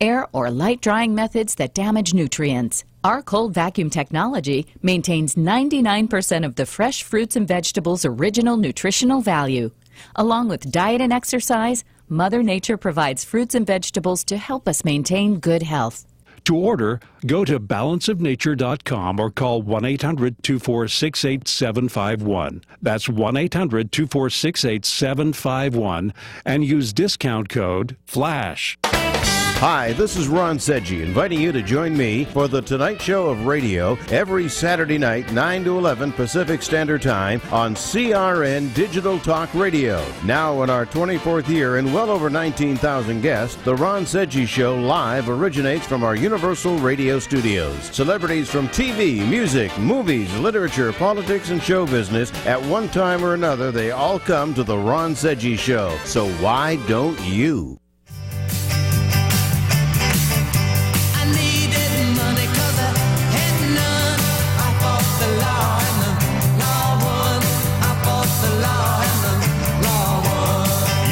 air or light drying methods that damage nutrients. Our cold vacuum technology maintains 99% of the fresh fruits and vegetables' original nutritional value. Along with diet and exercise, Mother Nature provides fruits and vegetables to help us maintain good health. To order, go to balanceofnature.com or call 1-800-246-8751. That's 1-800-246-8751 and use discount code FLASH. Hi, this is Ron Sedgy, inviting you to join me for The Tonight Show of Radio every Saturday night, 9 to 11 Pacific Standard Time on CRN Digital Talk Radio. Now in our 24th year and well over 19,000 guests, The Ron Sedgy Show live originates from our Universal Radio studios. Celebrities from TV, music, movies, literature, politics, and show business, at one time or another, they all come to The Ron Sedgy Show. So why don't you?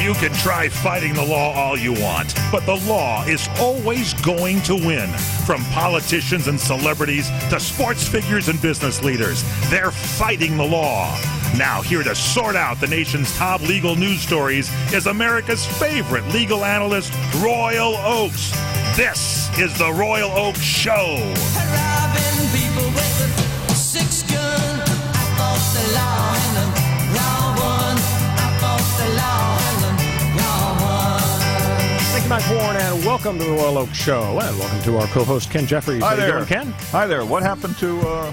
You can try fighting the law all you want, but the law is always going to win. From politicians and celebrities to sports figures and business leaders, they're fighting the law. Now, here to sort out the nation's top legal news stories is America's favorite legal analyst, Royal Oakes. This is the Royal Oakes Show. Robbing people with a 6-gun. I fought the law and the law won. I fought the law and the law won. Thank you, Mike Warren, and welcome to the Royal Oakes Show. And welcome to our co-host, Ken Jeffries. Hi How you there. doing, Ken? Hi there. What happened to...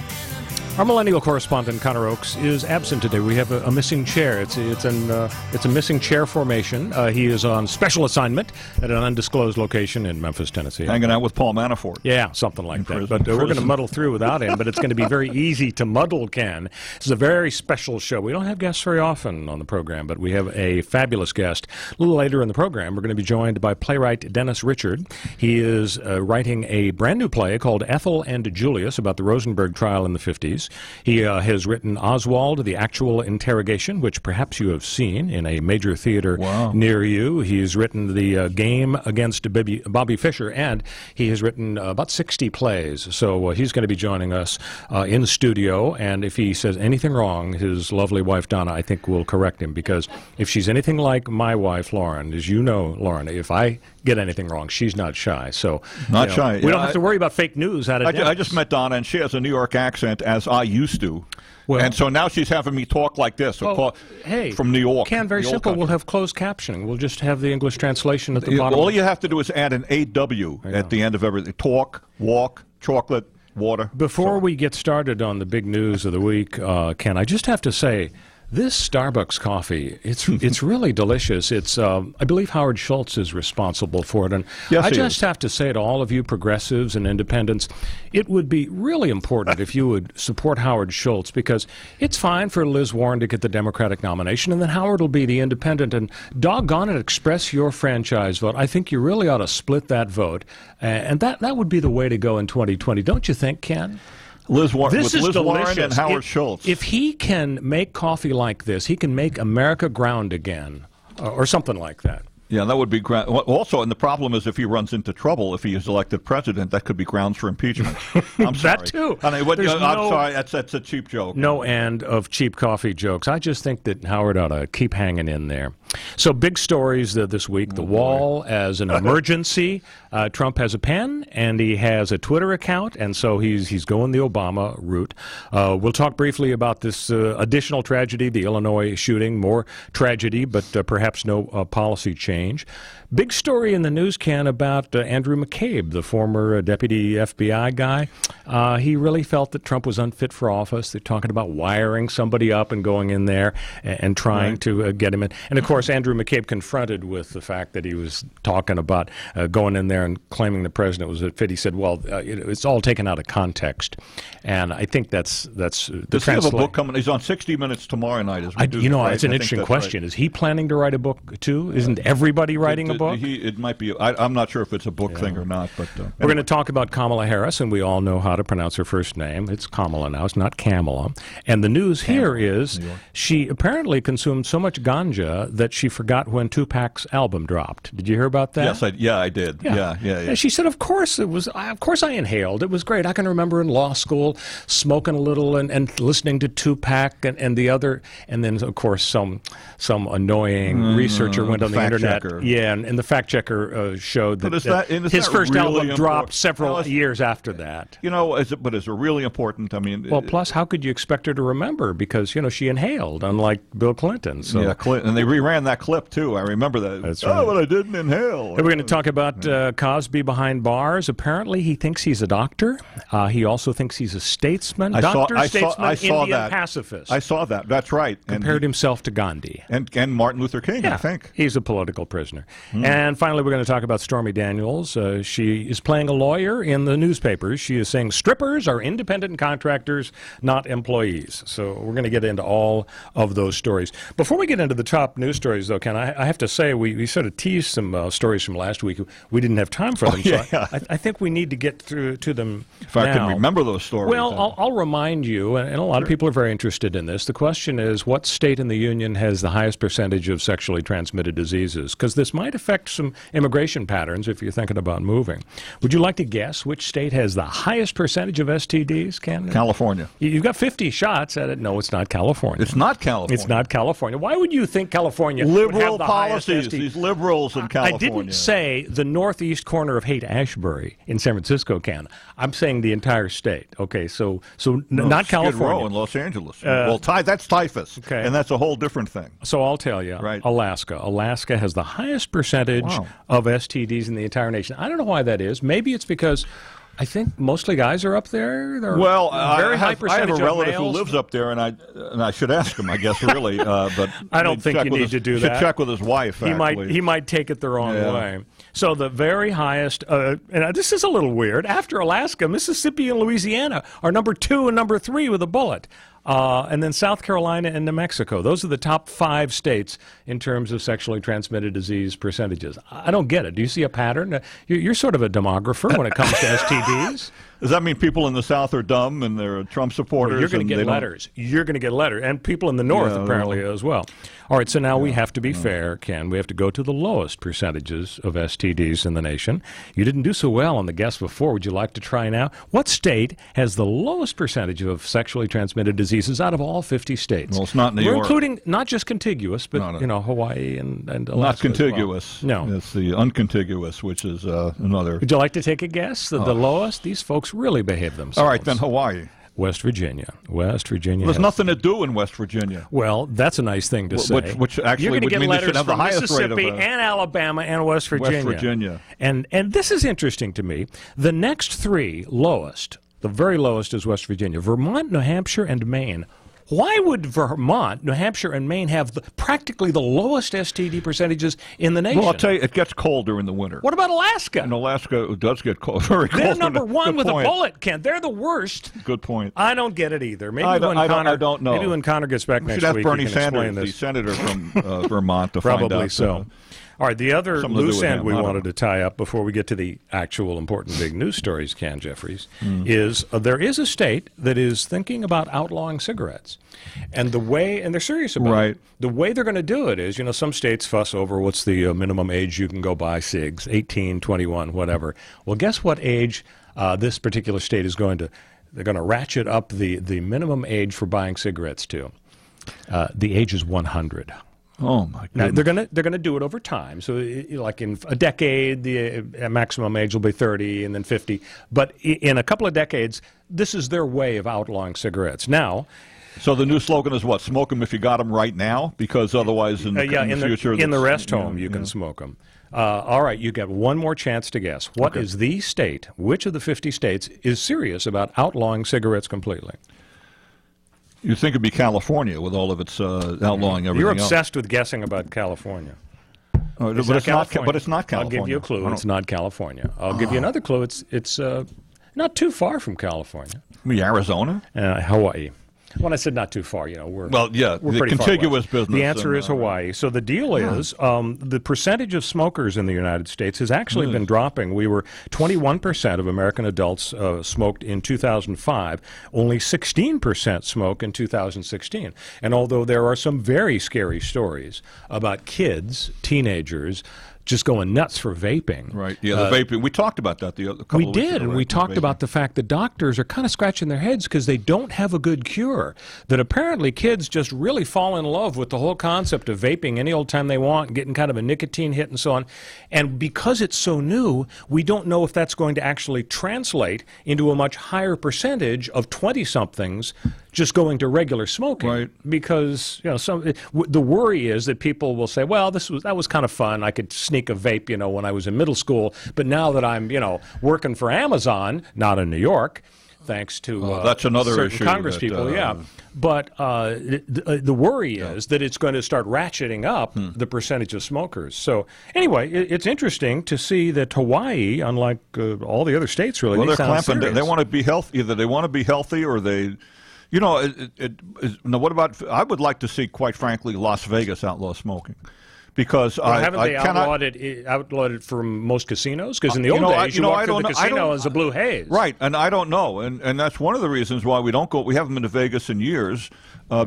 Our millennial correspondent, Connor Oakes, is absent today. We have a missing chair. It's a missing chair formation. He is on special assignment at an undisclosed location in Memphis, Tennessee. hanging out with Paul Manafort? Yeah, something like that. prison. But we're going to Prison. muddle through without him, but it's going to be very easy to muddle, Ken. This is a very special show. We don't have guests very often on the program, but we have a fabulous guest. A little later in the program, we're going to be joined by playwright Dennis Richard. He is writing a brand new play called Ethel and Julius about the Rosenberg trial in the 50s. He has written Oswald, The Actual Interrogation, which perhaps you have seen in a major theater near you. He's written The Game Against Bobby Fischer, and he has written about 60 plays. So he's going to be joining us in the studio, and if he says anything wrong, his lovely wife, Donna, I think will correct him, because if she's anything like my wife, Lauren, as you know, Lauren, if I get anything wrong, she's not shy. So Not shy. We don't have to worry about fake news out of I just met Donna, and she has a New York accent, as I used to. Well- and so now she's having me talk like this. Hey, from New York. Ken, very the old simple. country. We'll have closed captioning. We'll just have the English translation at the bottom. All you have to do is add an AW at the end of everything. Talk, walk, chocolate, water. Before we get started on the big news of the week, Ken, I just have to say, this Starbucks coffee, it's really delicious. It's I believe Howard Schultz is responsible for it. And Yes, I he just is. have to say to all of you progressives and independents, it would be really important if you would support Howard Schultz, because it's fine for Liz Warren to get the Democratic nomination, and then Howard will be the independent. And doggone it, express your franchise vote. I think you really ought to split that vote. And that would be the way to go in 2020. Don't you think, Ken? Liz Warren, This with is Liz delicious. Warren and Howard Schultz. If he can make coffee like this, he can make America ground again, or something like that. Yeah, that would be ground. Also, and the problem is if he runs into trouble, if he is elected president, that could be grounds for impeachment. I'm sorry. That too. I mean, There's I'm sorry, that's a cheap joke. No end of cheap coffee jokes. I just think that Howard ought to keep hanging in there. So big stories this week. The wall as an emergency. Trump has a pen, and he has a Twitter account, and so he's going the Obama route. We'll talk briefly about this additional tragedy, the Illinois shooting. More tragedy, but perhaps no policy change. Big story in the news, Ken, about Andrew McCabe, the former deputy FBI guy. He really felt that Trump was unfit for office. They're talking about wiring somebody up and going in there and trying to get him in. And, of course, Andrew McCabe confronted with the fact that he was talking about going in there and claiming the president was unfit. He said, well, it's all taken out of context. And I think that's the Does he have a book coming? He's on 60 Minutes tomorrow night. As we do, right? it's an I think interesting that's question. right. Is he planning to write a book, too? Isn't everybody writing a book? It might be. I'm not sure if it's a book thing or not. But We're going to talk about Kamala Harris, and we all know how to pronounce her first name. It's Kamala now. It's not Kamala. And the news here is she apparently consumed so much ganja that she forgot when Tupac's album dropped. Did you hear about that? Yes, I did. Yeah. And she said, of course I inhaled. It was great. I can remember in law school smoking a little and listening to Tupac and the other, and then of course some annoying researcher went on the internet. Checker. Yeah, and the fact checker showed that, his first really album dropped several years after that. Is it really important? I mean, well, plus how could you expect her to remember, because she inhaled, unlike Bill Clinton. So. Yeah, and they reran that clip too. I remember that. That's right. But I didn't inhale. We're going to talk about Cosby behind bars. Apparently, he thinks he's a doctor. He also thinks he's a statesman. I saw Indian that. pacifist. I saw that. That's right. Compared himself to Gandhi. And Martin Luther King, I think. He's a political prisoner. And finally, we're going to talk about Stormy Daniels. She is playing a lawyer in the newspapers. She is saying strippers are independent contractors, not employees. So we're going to get into all of those stories. Before we get into the top news stories, though, Ken, I have to say we sort of teased some stories from last week. We didn't have time for them, so I think we need to get through to them If I can remember those stories. Well, I'll remind you, and a lot of people are very interested in this. The question is, what state in the union has the highest percentage of sexually transmitted diseases? Because this might affect some immigration patterns if you're thinking about moving. Would you like to guess which state has the highest percentage of STDs, Ken? California. You've got 50 shots at it. No, it's not California. It's not California. It's not California. Why would you think California liberal would have the policies? These liberals in California. I didn't say the northeast corner of Haight-Ashbury in San Francisco, Ken. I'm saying the entire state. Okay, so not California. Skid Row in Los Angeles. That's typhus, and that's a whole different thing. So I'll tell you, right. Alaska. Alaska has the highest percentage of STDs in the entire nation. I don't know why that is. Maybe it's because I think mostly guys are up there. I have a relative who lives up there, and I should ask him, I guess, really. But I don't think you need to do that. Should check with his wife. He might take it the wrong way. So the very highest, and this is a little weird. After Alaska, Mississippi and Louisiana are number 2 and number 3 with a bullet. And then South Carolina and New Mexico. Those are the top 5 states in terms of sexually transmitted disease percentages. I don't get it. Do you see a pattern? You're sort of a demographer when it comes to STDs. Does that mean people in the South are dumb and they're Trump supporters? Well, you're going to get letters. You're going to get letters. And people in the North apparently as well. All right, so now we have to be fair, Ken. We have to go to the lowest percentages of STDs in the nation. You didn't do so well on the guess before. Would you like to try now? What state has the lowest percentage of sexually transmitted diseases out of all 50 states? Well, it's not New York. We're including not just contiguous, but Hawaii and Alaska. Not contiguous. Well. No. It's the uncontiguous, which is another. Would you like to take a guess? The lowest? These folks really behave themselves. All right, then Hawaii. West Virginia. There's nothing to do in West Virginia. Well, that's a nice thing to say. Which actually you're would get mean letters they should have the from highest Mississippi rate of and Alabama and West Virginia. West Virginia. And this is interesting to me. The next 3 lowest, the very lowest is West Virginia. Vermont, New Hampshire, and Maine. Why would Vermont, New Hampshire, and Maine have practically the lowest STD percentages in the nation? Well, I'll tell you, it gets colder in the winter. What about Alaska? And Alaska does get cold. Very cold. They're number 1 with a bullet, Ken. They're the worst. Good point. I don't get it either. Maybe I don't know. Maybe when Connor gets back next week, we should have Bernie he can explain Sanders, this. the senator from Vermont, to Probably find out. So. All right, the other loose end we wanted to tie up before we get to the actual important big news stories, Ken Jeffries, is there is a state that is thinking about outlawing cigarettes. And they're serious about it. The way they're going to do it is, some states fuss over what's the minimum age you can go buy cigs, 18, 21, whatever. Well, guess what age this particular state is they're going to ratchet up the minimum age for buying cigarettes to. The age is 100. Oh my goodness! Now, they're gonna do it over time. So, like in a decade, the maximum age will be 30, and then 50. But in a couple of decades, this is their way of outlawing cigarettes. Now, so the new slogan is what? Smoke them if you got them right now, because otherwise in the future, in the rest home you can smoke them. All right, you get one more chance to guess. What is the state? Which of the 50 states is serious about outlawing cigarettes completely? You'd think it'd be California with all of its outlawing everything. You're obsessed with guessing about California. But it's not California. I'll give you a clue. It's not California. I'll give you another clue. It's not too far from California. Maybe Arizona? Hawaii. When I said not too far, we're the pretty contiguous far west. business. The answer is Hawaii. So the deal is the percentage of smokers in the United States has actually been dropping. We were 21% of American adults smoked in 2005. Only 16% smoke in 2016. And although there are some very scary stories about kids, teenagers, just going nuts for vaping. Right. Yeah, the vaping. We talked about that a couple of weeks ago. We did, and we talked about the fact that doctors are kind of scratching their heads because they don't have a good cure. That apparently kids just really fall in love with the whole concept of vaping any old time they want, getting kind of a nicotine hit and so on. And because it's so new, we don't know if that's going to actually translate into a much higher percentage of 20-somethings just going to regular smoking. Right. Because the worry is that people will say, well, that was kind of fun. I could sneak a vape, when I was in middle school. But now that I'm, working for Amazon, not in New York, thanks to that's another certain issue Congress people, But the worry is that it's going to start ratcheting up the percentage of smokers. So anyway, it's interesting to see that Hawaii, unlike all the other states, really, they're clamping. They want to be healthy. Either they want to be healthy or they. What about? I would like to see, quite frankly, Las Vegas outlaw smoking, because haven't they outlawed it from most casinos? Because in the old days, you walk through the casino as a blue haze. Right, and I don't know, and that's one of the reasons why we don't go. We haven't been to Vegas in years,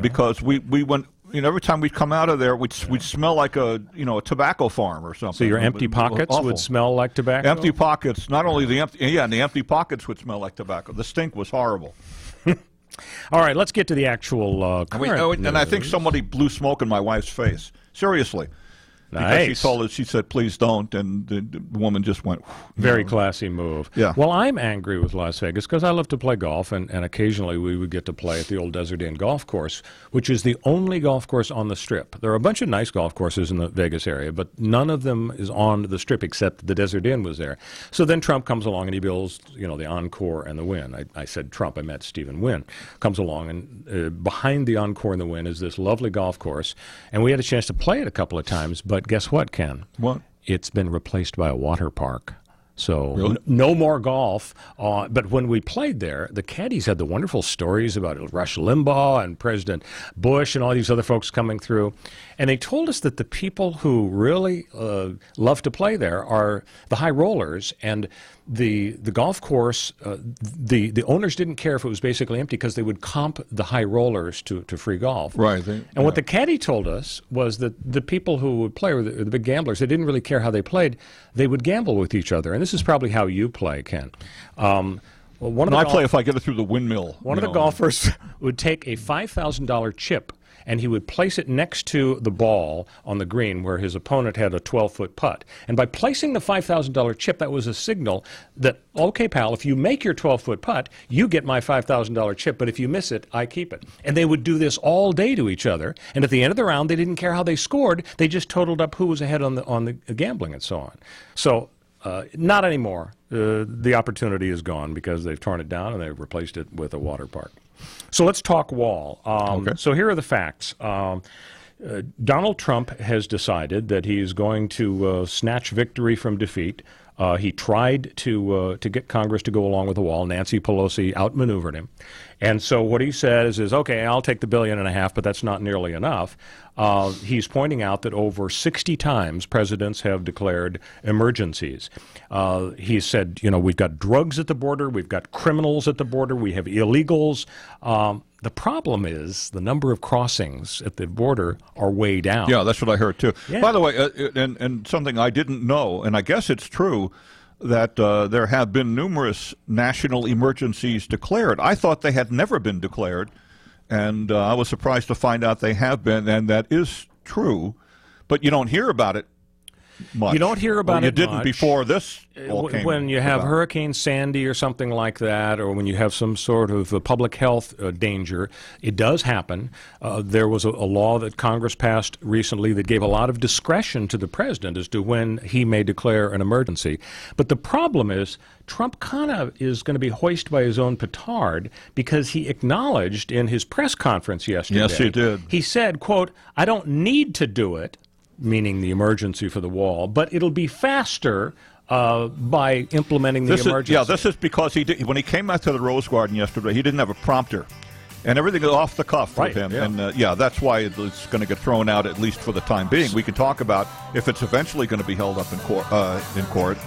because we went. Every time we'd come out of there, we'd smell like a tobacco farm or something. So your empty pockets would smell like tobacco? Empty pockets. Not only the empty pockets would smell like tobacco. The stink was horrible. All right, let's get to the actual current and I think somebody blew smoke in my wife's face. Seriously. Nice. Because she said, please don't, and the woman just went. Very classy move. Yeah. Well, I'm angry with Las Vegas because I love to play golf, and occasionally we would get to play at the old Desert Inn golf course, which is the only golf course on the Strip. There are a bunch of nice golf courses in the Vegas area, but none of them is on the Strip except the Desert Inn was there. So then Trump comes along and he builds, the Encore and the Wynn. I said Trump, I meant Stephen Wynn. Comes along, and behind the Encore and the Wynn is this lovely golf course, and we had a chance to play it a couple of times, but guess what, Ken? What? It's been replaced by a water park. So really? No more golf. But when we played there, the caddies had the wonderful stories about Rush Limbaugh and President Bush and all these other folks coming through. And they told us that the people who really love to play there are the high rollers. And the golf course, the owners didn't care if it was basically empty because they would comp the high rollers to free golf. Right. And what the caddy told us was that the people who would play, or the big gamblers, they didn't really care how they played. They would gamble with each other. And this is probably how you play, Ken. I play if I get it through the windmill. One of the golfers would take a $5,000 chip, and he would place it next to the ball on the green where his opponent had a 12-foot putt. And by placing the $5,000 chip, that was a signal that, okay, pal, if you make your 12-foot putt, you get my $5,000 chip, but if you miss it, I keep it. And they would do this all day to each other, and at the end of the round, they didn't care how they scored. They just totaled up who was ahead on the gambling and so on. So not anymore. The opportunity is gone because they've torn it down and they've replaced it with a water park. So let's talk wall. Okay. So here are the facts. Donald Trump has decided that he's going to snatch victory from defeat. He tried to get Congress to go along with the wall. Nancy Pelosi outmaneuvered him. And so what he says is, okay, I'll take the $1.5 billion, but that's not nearly enough. He's pointing out that over 60 times presidents have declared emergencies. He said, we've got drugs at the border, we've got criminals at the border, we have illegals. The problem is the number of crossings at the border are way down. Yeah, that's what I heard too. Yeah. By the way, and something I didn't know, and I guess it's true, that there have been numerous national emergencies declared. I thought they had never been declared, and I was surprised to find out they have been, and that is true, but you don't hear about it much. You don't hear about it You didn't much. Before this all came when you have about. Hurricane Sandy or something like that, or when you have some sort of public health danger, it does happen. There was a law that Congress passed recently that gave a lot of discretion to the president as to when he may declare an emergency. But the problem is Trump kind of is going to be hoisted by his own petard because he acknowledged in his press conference yesterday. Yes, he did. He said, quote, I don't need to do it, meaning the emergency for the wall, but it'll be faster by implementing the emergency. This is because he did, when he came out to the Rose Garden yesterday, he didn't have a prompter. And everything is off the cuff Right, with him. yeah. And, that's why it's going to get thrown out, at least for the time being. We can talk about if it's eventually going to be held up in court.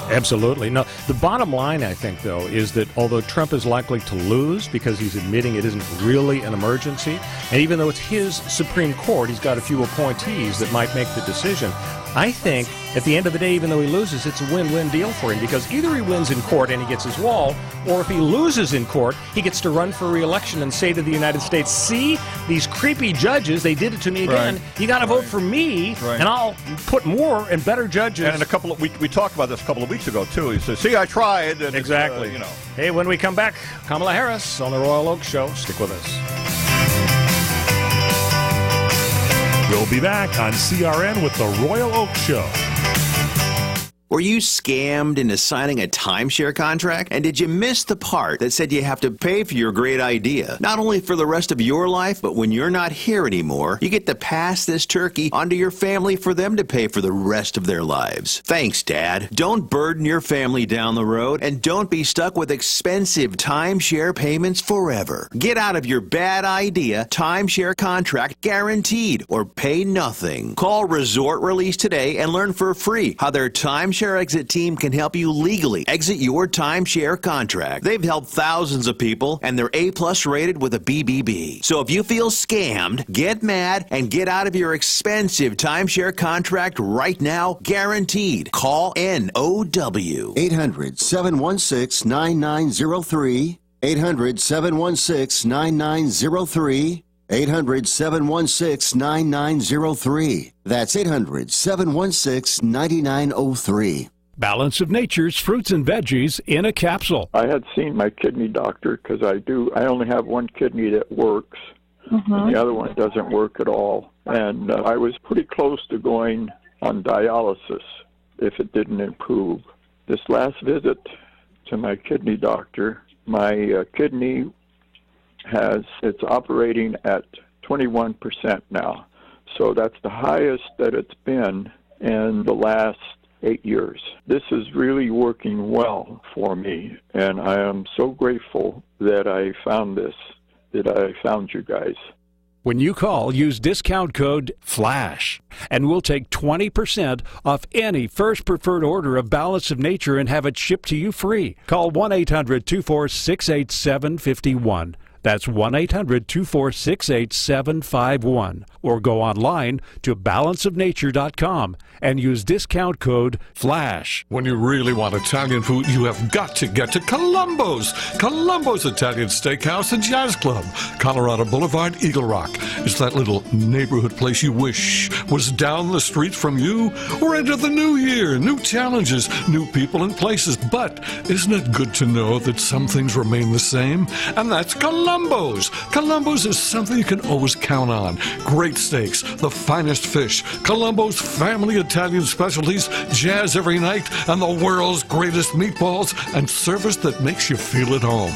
Absolutely. No, the bottom line, I think, though, is that although Trump is likely to lose because he's admitting it isn't really an emergency, and even though it's his Supreme Court, he's got a few appointees that might make the decision. I think at the end of the day, even though he loses, it's a win-win deal for him because either he wins in court and he gets his wall, or if he loses in court, he gets to run for re-election and say to the United States, see, these creepy judges, they did it to me again. Right. You got to vote for me, Right. and I'll put more and better judges. And in a couple of we talked about this a couple of weeks ago, too. He says, see, I tried. And Exactly. Hey, when we come back, Kamala Harris on the Royal Oak Show. Stick with us. We'll be back on CRN with the Royal Oak Show. Were you scammed into signing a timeshare contract? And did you miss the part that said you have to pay for your great idea? Not only for the rest of your life, but when you're not here anymore, you get to pass this turkey onto your family for them to pay for the rest of their lives. Thanks, Dad. Don't burden your family down the road, and don't be stuck with expensive timeshare payments forever. Get out of your bad idea timeshare contract guaranteed, or pay nothing. Call Resort Release today and learn for free how their timeshare exit team can help you legally exit your timeshare contract. They've helped thousands of people, and they're A+ rated with a BBB. So if you feel scammed, get mad and get out of your expensive timeshare contract right now, guaranteed. Call NOW. 800-716-9903. 800-716-9903. 800-716-9903. That's 800-716-9903. Balance of Nature's fruits and veggies in a capsule. I had seen my kidney doctor because I only have one kidney that works, and the other one doesn't work at all. And I was pretty close to going on dialysis if it didn't improve. This last visit to my kidney doctor, my kidney it's operating at 21% now. So that's the highest that it's been in the last 8 years. This is really working well for me, and I am so grateful that I found you guys. When you call, use discount code FLASH, and we'll take 20% off any first preferred order of Balance of Nature and have it shipped to you free. Call 1-800-246-8751. That's 1-800-246-8751. Or go online to balanceofnature.com and use discount code FLASH. When you really want Italian food, you have got to get to Columbo's. Columbo's Italian Steakhouse and Jazz Club, Colorado Boulevard, Eagle Rock. It's that little neighborhood place you wish was down the street from you. We're into the new year, new challenges, new people and places. But isn't it good to know that some things remain the same? And that's Columbo's. Columbo's is something you can always count on. Great steaks, the finest fish, Columbo's family Italian specialties, jazz every night, and the world's greatest meatballs, and service that makes you feel at home.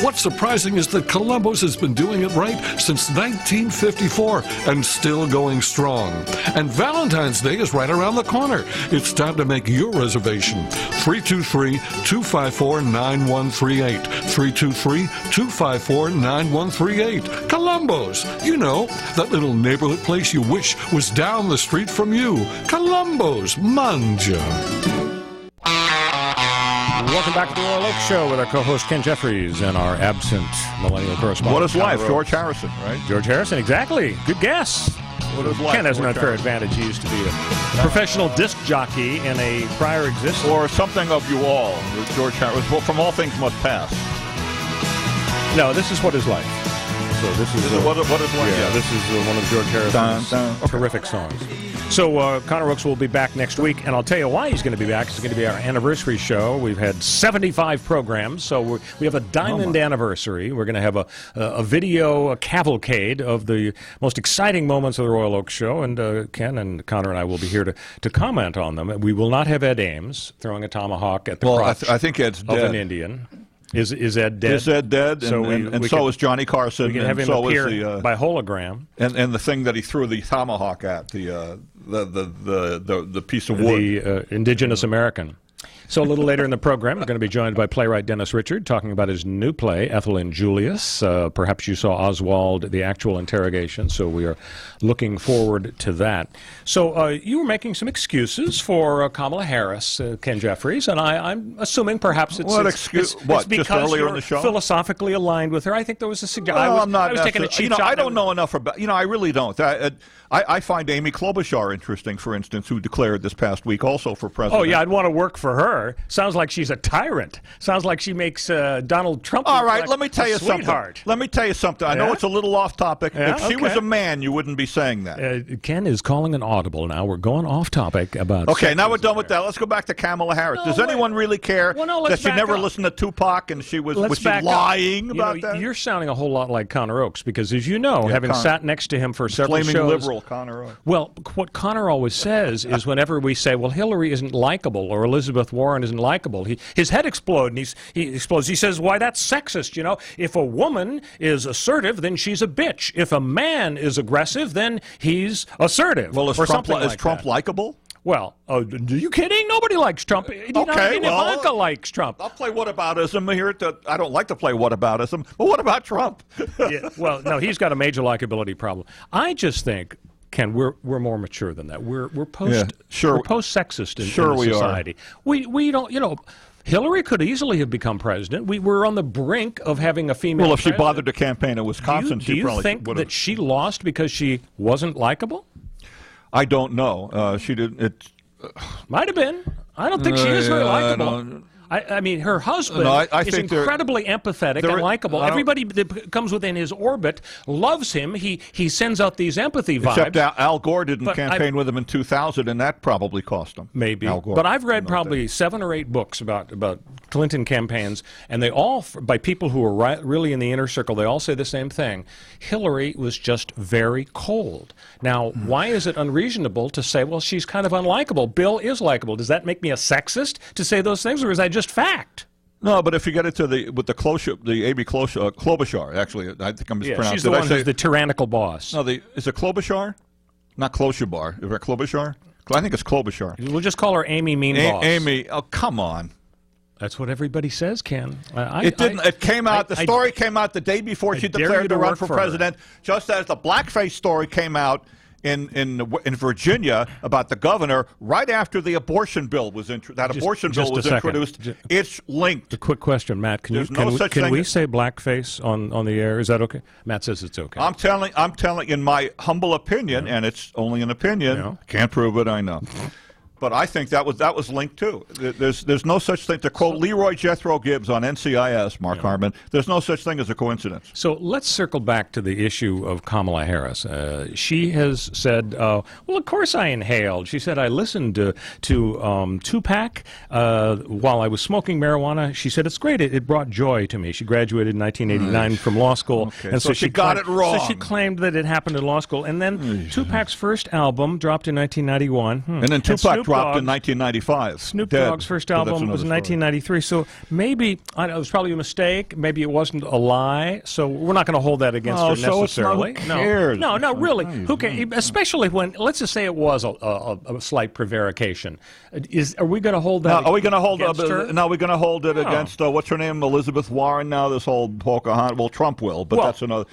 What's surprising is that Columbo's has been doing it right since 1954 and still going strong. And Valentine's Day is right around the corner. It's time to make your reservation. 323-254-9138. 323-254-9138. Columbo's. You know, that little neighborhood place you wish was down the street from you. Columbo's. Manja. Welcome back to the Royal Oak Show with our co-host Ken Jeffries and our absent millennial correspondent. What is life? George Harrison, right? George Harrison, exactly. Good guess. What is life? Ken has an George unfair Harrison. advantage. He used to be a professional disc jockey in a prior existence. Or something of you all. George Harrison. Well, from all things must pass. No, this is What Is Life. So this is What is life? Yeah, this is one of George Harrison's terrific songs. So Connor Rooks will be back next week, and I'll tell you why he's going to be back. It's going to be our anniversary show. We've had 75 programs, so we have a diamond anniversary. We're going to have a video cavalcade of the most exciting moments of the Royal Oak Show, and Ken and Connor and I will be here to comment on them. We will not have Ed Ames throwing a tomahawk at the crotch I think Ed's of dead. an Indian. Is Ed dead? Is Ed dead? So and so is Johnny Carson. We can have him appear by hologram. And the thing that he threw the tomahawk at, the piece of wood. The indigenous American. So a little later in the program, we're going to be joined by playwright Dennis Richard talking about his new play, Ethel and Julius. Perhaps you saw Oswald, The Actual Interrogation, so we are looking forward to that. So you were making some excuses for Kamala Harris, Ken Jeffries, and I'm assuming perhaps it's, it's because just earlier you're in the show? Philosophically aligned with her. I think there was a suggestion. Well, I was taking a cheap shot. I don't know enough about. I really don't. I find Amy Klobuchar interesting, for instance, who declared this past week also for president. Oh yeah, I'd want to work for her. Sounds like she's a tyrant. Sounds like she makes Donald Trump. All right, like let me tell you sweetheart. something. Let me tell you something. I know it's a little off topic. Yeah? If she was a man, you wouldn't be saying that. Ken is calling an audible now. We're going off topic about. Okay, now we're done with that. Let's go back to Kamala Harris. Does anyone really care that she never listened to Tupac and she was lying about that? You're sounding a whole lot like Connor Oakes because, as you know, having sat next to him for several flaming shows, liberal Connor Oakes. Well, what Connor always says is whenever we say, well, Hillary isn't likable or Elizabeth Warren isn't likable, his head explodes and he explodes. He says, why, that's sexist, you know. If a woman is assertive, then she's a bitch. If a man is aggressive, then he's assertive. Well, is Trump likable? Well, are you kidding? Nobody likes Trump. Ivanka likes Trump. I'll play whataboutism here. I don't like to play whataboutism, but what about Trump? Yeah, well, no, he's got a major likability problem. I just think, Ken, we're more mature than that. We're post sexist in society. We don't, you know. Hillary could easily have become president. We were on the brink of having a female Well, if president. she bothered to campaign in Wisconsin, do you think that she lost because she wasn't likable? I don't know. She didn't. Might have been. I don't think she is very likable. I mean, her husband is incredibly empathetic and likable. Everybody that comes within his orbit loves him. He sends out these empathy vibes. Except Al Gore didn't campaign with him in 2000, and that probably cost him. Maybe. Al Gore. But I've read probably 7 or 8 books about Clinton campaigns, and they all, by people who are really in the inner circle, they all say the same thing. Hillary was just very cold. Now, why is it unreasonable to say, well, she's kind of unlikable? Bill is likable. Does that make me a sexist to say those things, or is that just fact? No, but if you get into the Amy Klobuchar, actually, I think I'm mispronouncing. She's the one who's the tyrannical boss. No, is it Klobuchar? Not Klobuchar. Is it Klobuchar? I think it's Klobuchar. We'll just call her Amy Mean Boss. Amy, oh come on. That's what everybody says, Ken. It came out. The story came out the day before she declared to run for president, just as the blackface story came out in Virginia about the governor right after the abortion bill was introduced. It's linked. A quick question, Matt. Can we say blackface on the air? Is that okay? Matt says it's okay. I'm telling in my humble opinion, and it's only an opinion. Can't prove it. I know. But I think that was linked too. There's no such thing. To quote Leroy Jethro Gibbs on NCIS, Mark Harmon, there's no such thing as a coincidence. So let's circle back to the issue of Kamala Harris. She has said, well, of course I inhaled. She said, I listened to Tupac while I was smoking marijuana. She said, it's great. It brought joy to me. She graduated in 1989 from law school. Okay. And so she got it wrong. So she claimed that it happened in law school. And then Tupac's first album dropped in 1991. And then Tupac dropped in 1995. Snoop Dogg's first album was in 1993. So maybe it was probably a mistake. Maybe it wasn't a lie. So we're not going to hold that against her necessarily. Who cares? No, really. Who cares? Especially when, let's just say it was a slight prevarication. Are we going to hold that? Are we going to hold? Against her? No, we're going to hold it against what's her name, Elizabeth Warren. Now this whole Pocahontas. Well, Trump will, but that's another.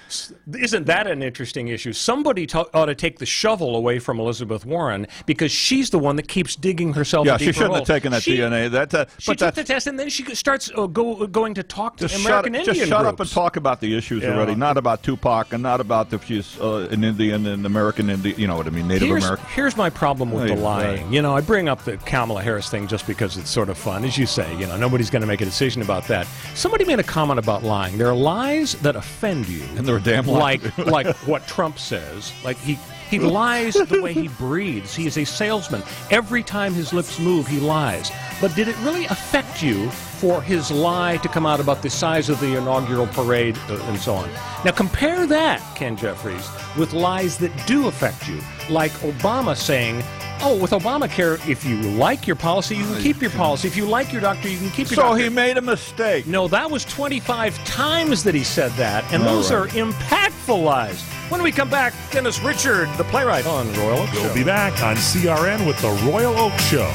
Isn't that an interesting issue? Somebody ought to take the shovel away from Elizabeth Warren because she's the one that keeps digging herself. Yeah, she shouldn't have taken that DNA. She took the test, and then she starts going to talk to American Indian groups. Just shut up and talk about the issues already, not about Tupac and not about if she's an Indian and American Indian. You know what I mean, Native American. Here's my problem with the lying. You know, I bring up the Kamala Harris thing just because it's sort of fun, as you say. You know, nobody's going to make a decision about that. Somebody made a comment about lying. There are lies that offend you, and they're damn lies. like what Trump says. Like he lies the way he breathes. He is a salesman. Every time his lips move, he lies. But did it really affect you for his lie to come out about the size of the inaugural parade and so on? Now compare that, Ken Jeffries, with lies that do affect you, like Obama saying, oh, with Obamacare, if you like your policy, you can keep your policy. If you like your doctor, you can keep your doctor. So he made a mistake. No, that was 25 times that he said that, and those are impactful lies. When we come back, Dennis Richard, the playwright on Royal Oak Show. We'll be back on CRN with the Royal Oak Show.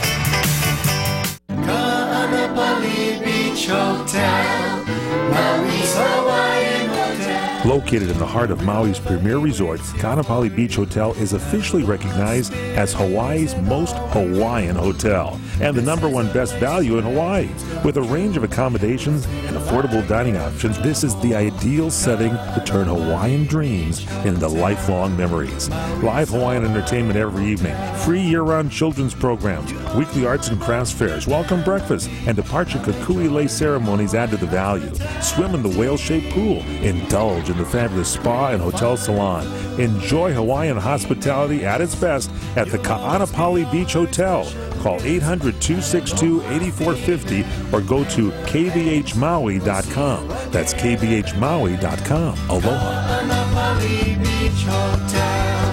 Beach Hotel, Maui's Hawaiian Hotel. Located in the heart of Maui's premier resort, Kaanapali Beach Hotel is officially recognized as Hawaii's most Hawaiian hotel and the #1 best value in Hawaii. With a range of accommodations and affordable dining options, this is the ideal setting to turn Hawaiian dreams into lifelong memories. Live Hawaiian entertainment every evening, free year-round children's programs, weekly arts and crafts fairs, welcome breakfast, and departure kukui lei ceremonies add to the value. Swim in the whale-shaped pool, indulge in the fabulous spa and hotel salon. Enjoy Hawaiian hospitality at its best at the Kaanapali Beach Hotel. Call 800-262-8450 or go to kbhmaui.com. That's kbhmaui.com. Aloha. Kaanapali Beach Hotel,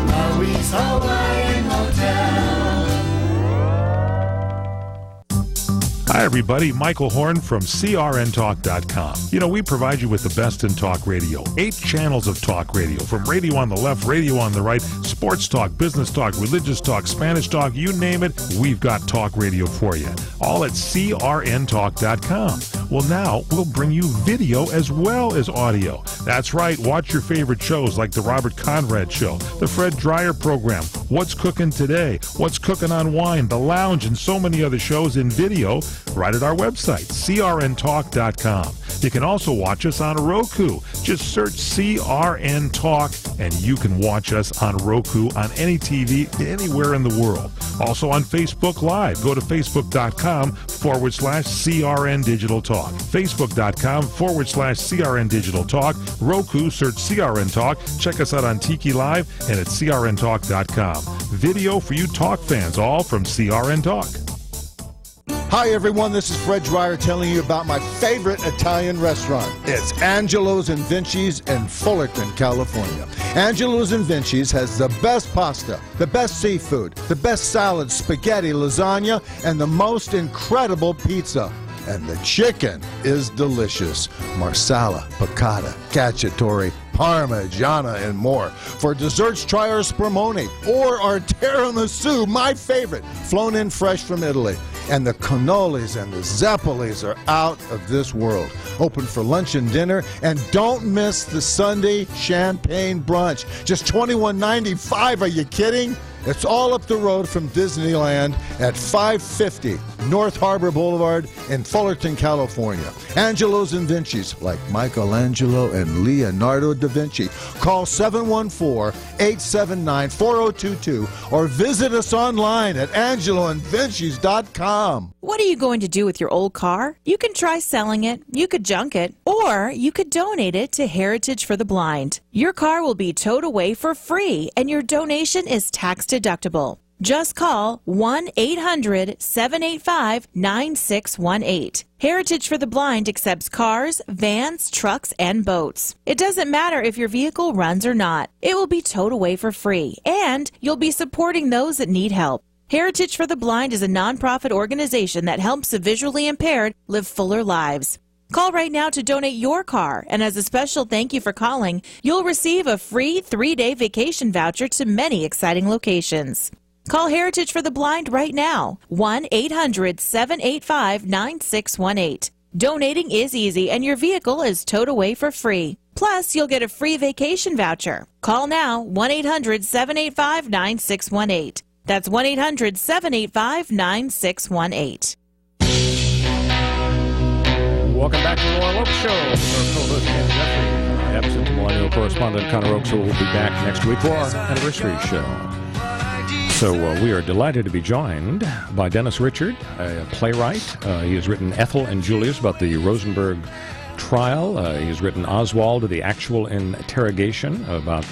Maui's Hawaiian Hotel. Hi, everybody. Michael Horn from CRNTalk.com. You know, we provide you with the best in talk radio. 8 channels of talk radio, from radio on the left, radio on the right, sports talk, business talk, religious talk, Spanish talk, you name it, we've got talk radio for you. All at CRNTalk.com. Well, now we'll bring you video as well as audio. That's right. Watch your favorite shows like The Robert Conrad Show, The Fred Dreyer Program, What's Cooking Today, What's Cooking on Wine, The Lounge, and so many other shows in video right at our website, CRNTalk.com. You can also watch us on Roku. Just search CRN Talk, and you can watch us on Roku on any TV anywhere in the world. Also on Facebook Live. Go to Facebook.com/CRN Digital Talk. Facebook.com/CRN Digital Talk. Roku, search CRN Talk. Check us out on Tiki Live and at CRNTalk.com. Video for you talk fans, all from CRN Talk. Hi, everyone. This is Fred Dreyer telling you about my favorite Italian restaurant. It's Angelo's and Vinci's in Fullerton, California. Angelo's and Vinci's has the best pasta, the best seafood, the best salad, spaghetti, lasagna, and the most incredible pizza. And the chicken is delicious. Marsala, piccata, cacciatore, parmigiana, and more. For desserts, try our spumoni or our tiramisu, my favorite, flown in fresh from Italy. And the cannolis and the zeppolis are out of this world. Open for lunch and dinner, and don't miss the Sunday champagne brunch. Just $21.95. Are you kidding? It's all up the road from Disneyland at 550 North Harbor Boulevard in Fullerton, California. Angelo's and Vinci's, like Michelangelo and Leonardo da Vinci. Call 714-879-4022 or visit us online at angeloandvinci's.com. What are you going to do with your old car? You can try selling it, you could junk it, or you could donate it to Heritage for the Blind. Your car will be towed away for free, and your donation is tax deductible. Just call 1-800-785-9618. Heritage for the Blind accepts cars, vans, trucks, and boats. It doesn't matter if your vehicle runs or not. It will be towed away for free, and you'll be supporting those that need help. Heritage for the Blind is a nonprofit organization that helps the visually impaired live fuller lives. Call right now to donate your car, and as a special thank you for calling, you'll receive a free 3-day vacation voucher to many exciting locations. Call Heritage for the Blind right now, 1-800-785-9618. Donating is easy, and your vehicle is towed away for free. Plus, you'll get a free vacation voucher. Call now, 1-800-785-9618. That's 1-800-785-9618. Welcome back to the Royal Oak Show. Our co-host Ken Jeffrey, absent millennial correspondent Connor Oakes, who will be back next week for our anniversary show. So we are delighted to be joined by Dennis Richard, a playwright. He has written Ethel and Julius about the Rosenberg trial. He has written Oswald, The Actual Interrogation, about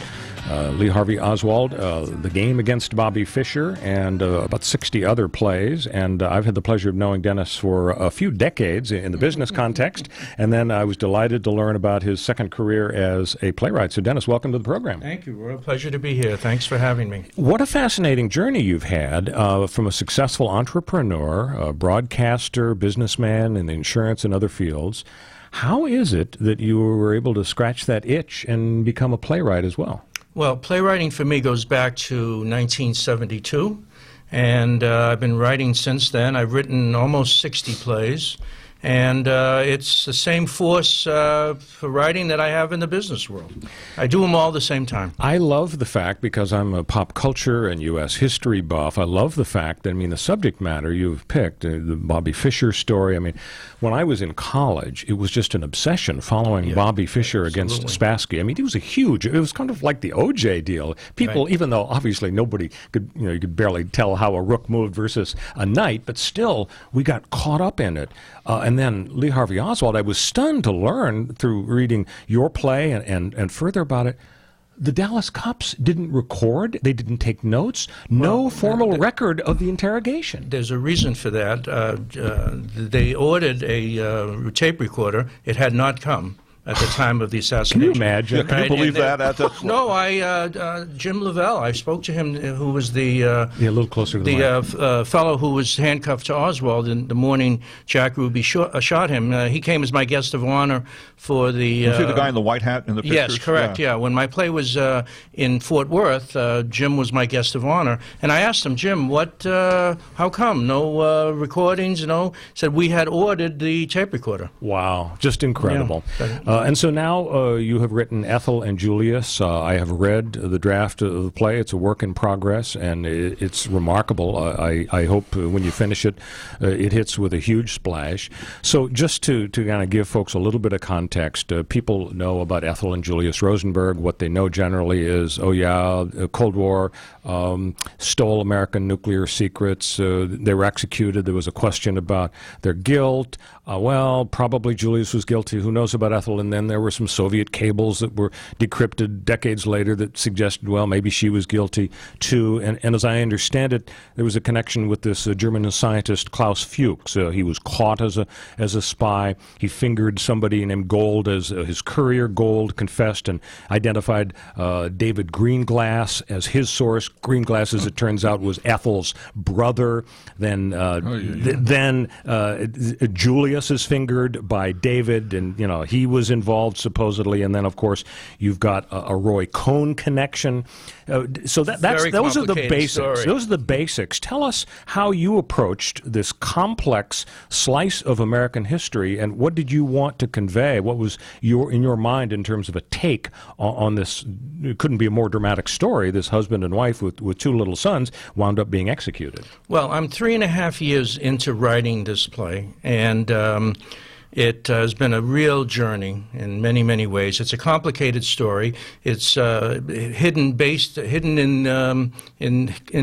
Lee Harvey Oswald, The Game Against Bobby Fischer, and about 60 other plays. And I've had the pleasure of knowing Dennis for a few decades in the business context, and then I was delighted to learn about his second career as a playwright. So Dennis, welcome to the program. Thank you. Real pleasure to be here. Thanks for having me. What a fascinating journey you've had from a successful entrepreneur, a broadcaster, businessman in the insurance and other fields. How is it that you were able to scratch that itch and become a playwright as well? Well, playwriting for me goes back to 1972, and I've been writing since then. I've written almost 60 plays, And it's the same force for writing that I have in the business world. I do them all at the same time. I love the fact, because I'm a pop culture and U.S. history buff, I love the fact that, I mean, the subject matter you've picked, the Bobby Fischer story. I mean, when I was in college, it was just an obsession following Bobby Fischer against Spassky. I mean, it was kind of like the O.J. deal. People, even though obviously nobody could, you could barely tell how a rook moved versus a knight, but still, we got caught up in it. And then Lee Harvey Oswald, I was stunned to learn through reading your play and further about it. The Dallas cops didn't record. They didn't take notes. No formal record of the interrogation. There's a reason for that. They ordered a tape recorder. It had not come at the time of the assassination. Can you imagine? Yeah, can you believe that? No, Jim Lavelle, I spoke to him, who was the a little closer to the fellow who was handcuffed to Oswald in the morning Jack Ruby shot him. He came as my guest of honor for the... Was he the guy in the white hat in the pictures? Yes, correct, yeah. When my play was in Fort Worth, Jim was my guest of honor. And I asked him, Jim, how come? No recordings, no? He said, we had ordered the tape recorder. Wow, just incredible. Yeah. And so now you have written Ethel and Julius. I have read the draft of the play. It's a work in progress, and it's remarkable. I hope when you finish it, it hits with a huge splash. So just to kind of give folks a little bit of context, people know about Ethel and Julius Rosenberg. What they know generally is, Cold War, stole American nuclear secrets. They were executed. There was a question about their guilt. Probably Julius was guilty. Who knows about Ethel? And then there were some Soviet cables that were decrypted decades later that suggested, well, maybe she was guilty too. And as I understand it, there was a connection with this German scientist Klaus Fuchs. He was caught as a spy. He fingered somebody named Gold as his courier. Gold confessed and identified David Greenglass as his source. Greenglass, as it turns out, was Ethel's brother. Then Julius is fingered by David, and he was involved supposedly. And then, of course, you've got a Roy Cohn connection. So those are the basics. Story. Those are the basics. Tell us how you approached this complex slice of American history, and what did you want to convey? What was in your mind in terms of a take on this? It couldn't be a more dramatic story. This husband and wife with two little sons wound up being executed. Well, I'm 3.5 years into writing this play, and it has been a real journey in many, many ways. It's a complicated story. It's hidden in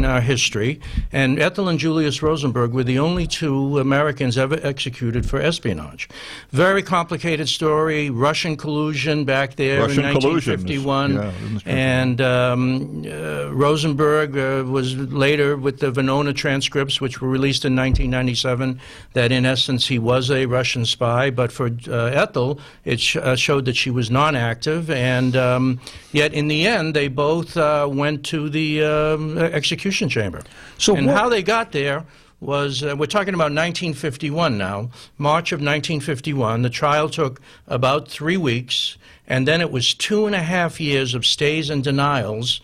our history. And Ethel and Julius Rosenberg were the only two Americans ever executed for espionage. Very complicated story. Russian collusion back there in 1951. And Rosenberg was later with the Venona transcripts, which were released in 1997, that in essence he was a Russian spy. But for Ethel, it showed that she was non-active, and yet in the end, they both went to the execution chamber. And how they got there was, we're talking about 1951 now, March of 1951. The trial took about 3 weeks, and then it was 2.5 years of stays and denials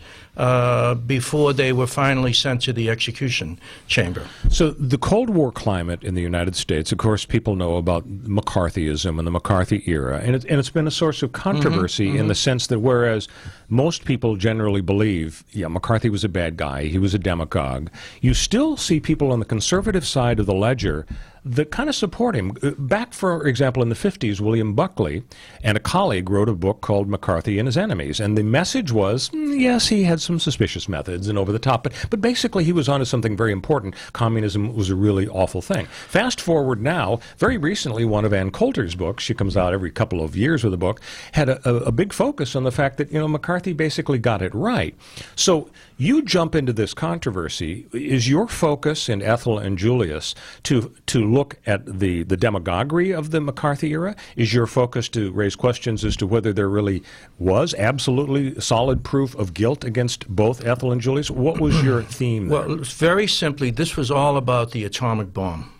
before they were finally sent to the execution chamber. So the Cold War climate in the United States, of course, people know about McCarthyism and the McCarthy era, and it's been a source of controversy in the sense that whereas most people generally believe, McCarthy was a bad guy, he was a demagogue, you still see people on the conservative side of the ledger that kind of support him. Back, for example, in the 50s, William Buckley and a colleague wrote a book called McCarthy and His Enemies, and the message was, yes, he had some suspicious methods and over the top, but basically he was onto something very important. Communism was a really awful thing. Fast forward now, very recently, one of Ann Coulter's books, she comes out every couple of years with a book, had a big focus on the fact that, McCarthy basically got it right. So you jump into this controversy. Is your focus in Ethel and Julius to look at the demagoguery of the McCarthy era? Is your focus to raise questions as to whether there really was absolutely solid proof of guilt against both Ethel and Julius? What was your theme there? Well, very simply, this was all about the atomic bomb.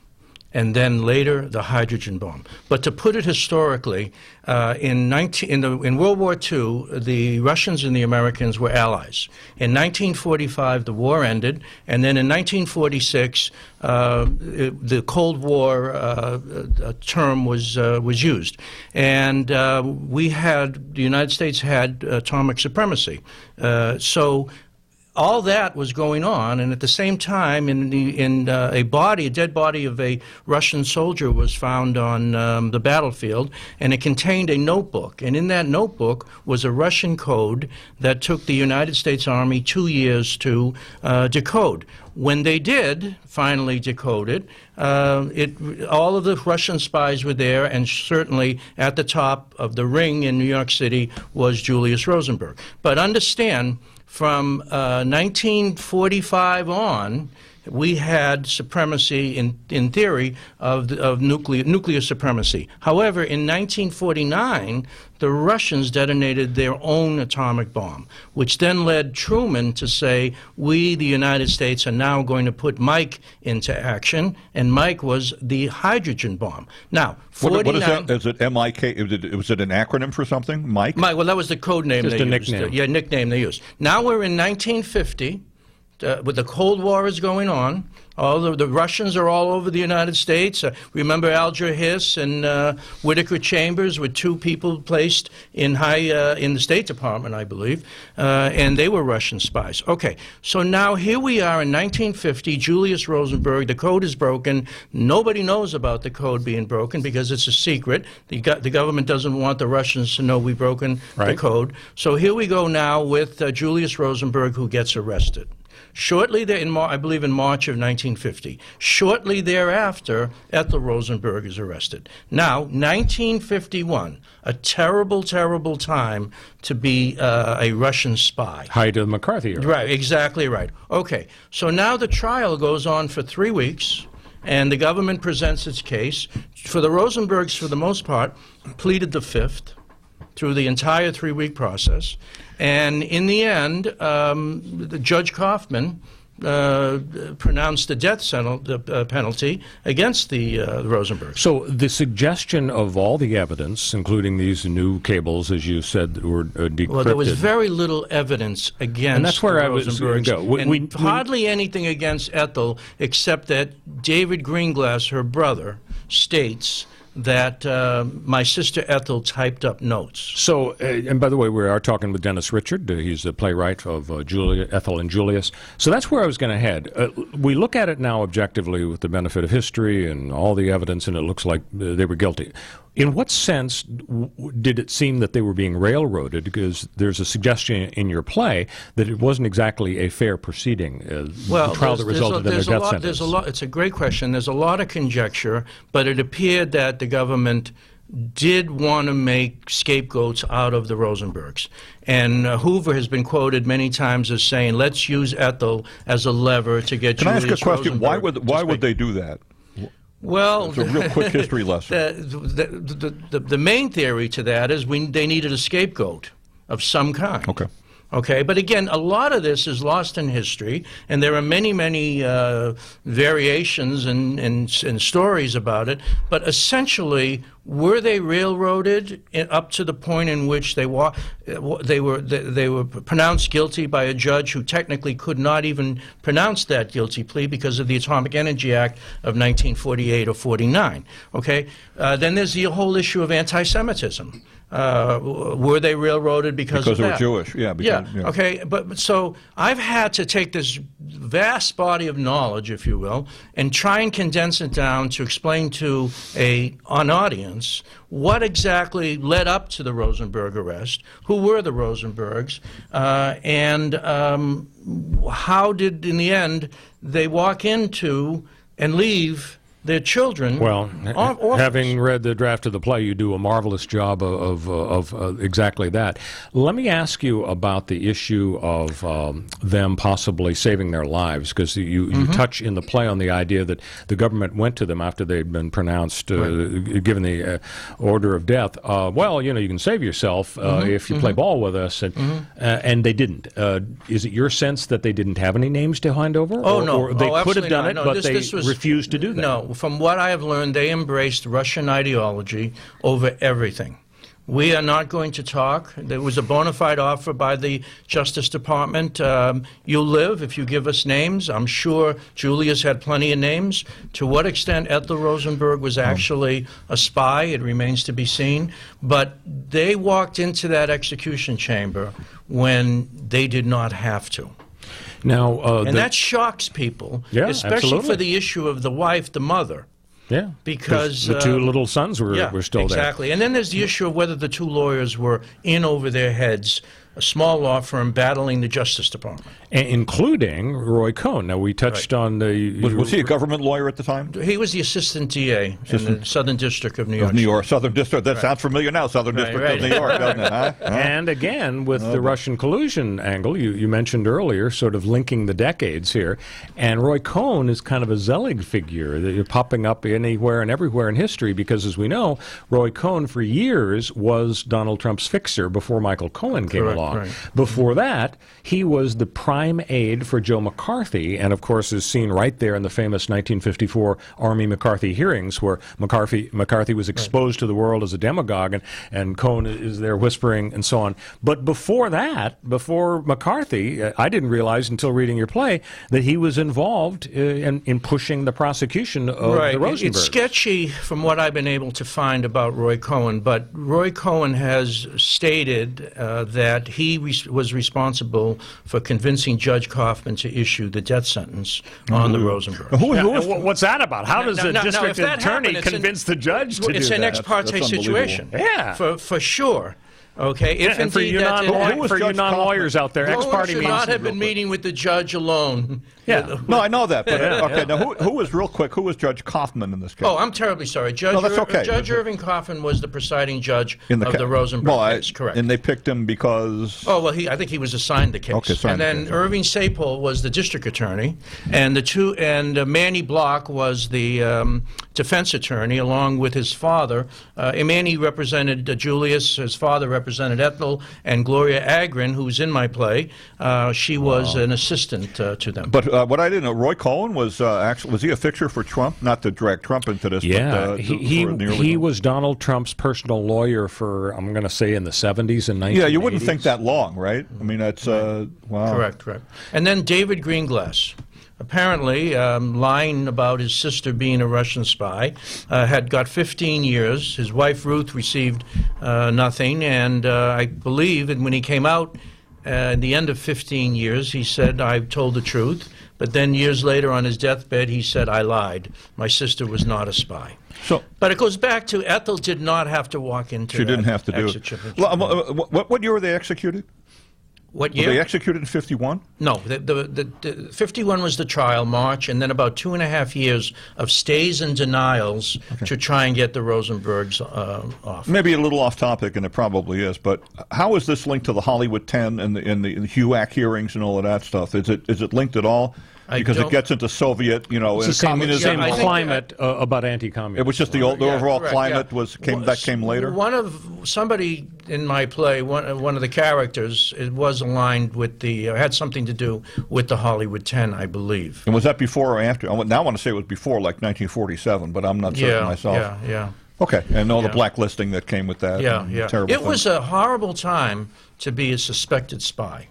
and then later the hydrogen bomb. But to put it historically, in World War II, the Russians and the Americans were allies. In 1945, the war ended, and then in 1946, the Cold War term was used, and the United States had atomic supremacy. So all that was going on, and at the same time, a dead body of a Russian soldier was found on the battlefield, and it contained a notebook. And in that notebook was a Russian code that took the United States Army 2 years to decode. When they did finally decode it, all of the Russian spies were there, and certainly at the top of the ring in New York City was Julius Rosenberg. But understand, from 1945 on, we had supremacy in theory of nuclear supremacy. However, in 1949, the Russians detonated their own atomic bomb, which then led Truman to say, we, the United States, are now going to put Mike into action, and Mike was the hydrogen bomb. Now, what is that? Is it M-I-K? Was it an acronym for something? Mike? Mike, well, that was the code name Just they a used. nickname. Yeah, nickname they used. Now we're in 1950. With the Cold War is going on, all the Russians are all over the United States. Remember Alger Hiss and Whittaker Chambers were two people placed in the State Department, I believe, and they were Russian spies. Okay, so now here we are in 1950, Julius Rosenberg, the code is broken. Nobody knows about the code being broken because it's a secret. The government doesn't want the Russians to know we've broken the code. So here we go now with Julius Rosenberg, who gets arrested. Shortly there, I believe in March of 1950, shortly thereafter, Ethel Rosenberg is arrested. Now, 1951, a terrible, terrible time to be a Russian spy. Height of the McCarthy era. Right, exactly right. Okay, so now the trial goes on for 3 weeks, and the government presents its case. For the Rosenbergs, for the most part, pleaded the fifth through the entire 3-week process. And in the end, Judge Kaufman pronounced the death penalty against the Rosenbergs. So the suggestion of all the evidence, including these new cables, as you said, that were decrypted. Well, there was very little evidence against and that's where the I was going to go. And hardly anything against Ethel, except that David Greenglass, her brother, states that my sister Ethel typed up notes. So, and by the way, we are talking with Dennis Richard. He's the playwright of Ethel and Julius. So that's where I was going to head. We look at it now objectively with the benefit of history and all the evidence, and it looks like they were guilty. In what sense did it seem that they were being railroaded? Because there's a suggestion in your play that it wasn't exactly a fair proceeding, the trial that resulted in their death sentence. It's a great question. There's a lot of conjecture, but it appeared that the government did want to make scapegoats out of the Rosenbergs. And Hoover has been quoted many times as saying, let's use Ethel as a lever to get Julius Can I ask a question? Rosenberg Why would they do that? Well, it's a real quick history lesson. The main theory to that is they needed a scapegoat of some kind. Okay. Okay, but again, a lot of this is lost in history, and there are many, many variations and stories about it. But essentially, were they railroaded up to the point in which they were pronounced guilty by a judge who technically could not even pronounce that guilty plea because of the Atomic Energy Act of 1948 or 49? Okay, then there's the whole issue of anti-Semitism. Were they railroaded because of that? Because they were Jewish, yeah. Yeah, okay, but so I've had to take this vast body of knowledge, if you will, and try and condense it down to explain to an audience what exactly led up to the Rosenberg arrest, who were the Rosenbergs, and how did, in the end, they walk into and leave their children. Well, having read the draft of the play, you do a marvelous job of exactly that. Let me ask you about the issue of them possibly saving their lives, because you touch in the play on the idea that the government went to them after they'd been pronounced, given the order of death. Well, you can save yourself if you play ball with us, and they didn't. Is it your sense that they didn't have any names to hand over? Oh, no. Or they could have done it, but they this was, refused to do that? No. from what I have learned, they embraced Russian ideology over everything. We are not going to talk. There was a bona fide offer by the Justice Department. You'll live if you give us names. I'm sure Julius had plenty of names. To what extent Ethel Rosenberg was actually a spy, it remains to be seen. But they walked into that execution chamber when they did not have to. Now, and that shocks people, especially absolutely. for the issue of the wife, the mother. Yeah, because the two little sons were still there. Exactly. And then there's the issue of whether the two lawyers were in over their heads, a small law firm battling the Justice Department. Including Roy Cohn. Now, we touched on the... Was he a government lawyer at the time? He was the assistant DA in the Southern District of New York. Southern District. That sounds familiar now, Southern District of New York, doesn't it? Huh? And again, with the Russian collusion angle, you mentioned earlier, sort of linking the decades here. And Roy Cohn is kind of a Zelig figure that you're popping up anywhere and everywhere in history because, as we know, Roy Cohn for years was Donald Trump's fixer before Michael Cohen came along. Right. Before that, he was the prime aide for Joe McCarthy, and of course is seen right there in the famous 1954 Army McCarthy hearings, where McCarthy was exposed to the world as a demagogue, and Cohn is there whispering and so on. But before that, before McCarthy, I didn't realize until reading your play that he was involved in pushing the prosecution of the Rosenbergs. It's sketchy from what I've been able to find about Roy Cohn, but Roy Cohn has stated that he was responsible for convincing Judge Kaufman to issue the death sentence on the Rosenbergs. What's that about? How does the district attorney convince the judge to do that? It's an ex parte situation. Yeah. For sure. Okay, if for you non-lawyers out there, ex parte should not have been meeting with the judge alone. Yeah, no, I know that. But okay, now who was real quick? Who was Judge Kaufman in this case? Oh, I'm terribly sorry. Judge Irving Kaufman was the presiding judge of the Rosenberg case. Correct. And they picked him because. Oh well, I think he was assigned the case. Okay, and then Irving Sapol was the district attorney, and Manny Block was the defense attorney, along with his father. Manny represented Julius. His father represented Ethel, and Gloria Agrin, who's in my play, she was an assistant to them. But what I didn't know, Roy Cohn was he a fixture for Trump? Not to drag Trump into this. Yeah, but, he was Donald Trump's personal lawyer for, I'm going to say, in the 70s and 1980s. Yeah, you wouldn't think that long, right? I mean, that's wow. Correct. And then David Greenglass. Apparently, lying about his sister being a Russian spy, had got 15 years. His wife, Ruth, received nothing. And I believe that when he came out at the end of 15 years, he said, "I've told the truth." But then years later on his deathbed, he said, "I lied. My sister was not a spy." But it goes back to Ethel did not have to walk into She didn't have to do it. What year were they executed? What year? Were they executed in 51? No, the 51 was the trial, March, and then about 2.5 years of stays and denials to try and get the Rosenbergs off. Maybe a little off topic, and it probably is, but how is this linked to the Hollywood 10 and the HUAC hearings and all of that stuff? Is it linked at all? Because it gets into Soviet, it's the same climate about anti-communism. It was just the overall climate came later. Somebody in my play, one of the characters, it was aligned with had something to do with the Hollywood 10, I believe. And was that before or after? Now I want to say it was before, like 1947, but I'm not certain myself. Yeah. Okay, and all the blacklisting that came with that. Terrible it was a horrible time to be a suspected spy.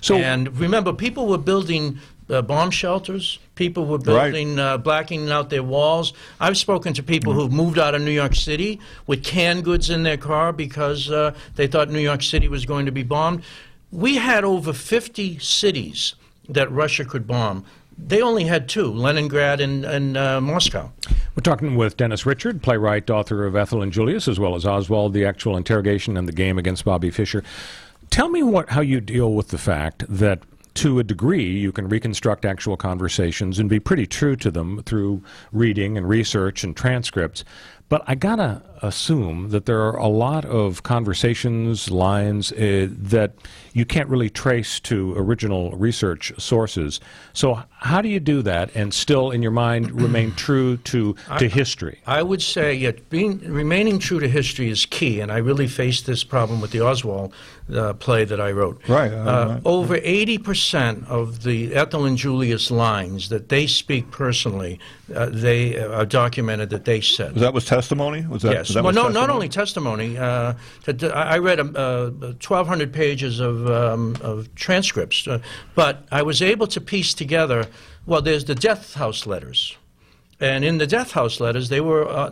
And remember, people were building bomb shelters. People were building, blacking out their walls. I've spoken to people who moved out of New York City with canned goods in their car because they thought New York City was going to be bombed. We had over 50 cities that Russia could bomb. They only had 2, Leningrad and Moscow. We're talking with Dennis Richard, playwright, author of Ethel and Julius, as well as Oswald, The Actual Interrogation, and The Game Against Bobby Fischer. Tell me how you deal with the fact that, to a degree, you can reconstruct actual conversations and be pretty true to them through reading and research and transcripts. But I gotta assume that there are a lot of conversations, lines that you can't really trace to original research sources. So how do you do that and still, in your mind, remain true to history? I would say remaining true to history is key, and I really faced this problem with the Oswald play that I wrote. Right. Over 80% of the Ethel and Julius lines that they speak personally, they are documented that they said. That was testimony? Yes. Well, no, not only testimony. I read 1,200 pages of transcripts, but I was able to piece together. Well, there's the death house letters, and in the death house letters, they were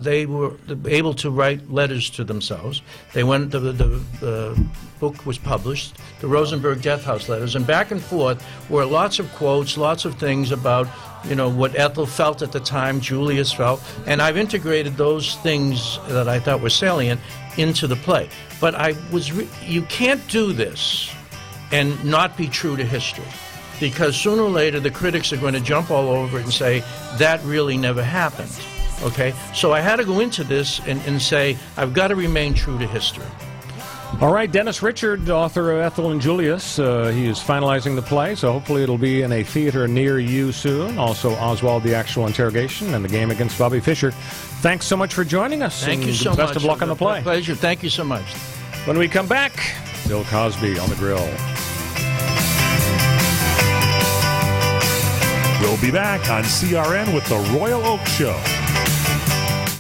able to write letters to themselves. They went. The book was published, the Rosenberg Death House letters, and back and forth were lots of quotes, lots of things about what Ethel felt at the time, Julius felt, and I've integrated those things that I thought were salient into the play. But you can't do this and not be true to history, because sooner or later the critics are going to jump all over it and say, that really never happened, okay? So I had to go into this and say, I've got to remain true to history. All right, Dennis Richard, author of Ethel and Julius, he is finalizing the play, so hopefully it'll be in a theater near you soon. Also, Oswald, the Actual Interrogation, and the game against Bobby Fischer. Thanks so much for joining us. Thank you so much. Best of luck on the play. Pleasure. Thank you so much. When we come back, Bill Cosby on the grill. We'll be back on CRN with the Royal Oak Show.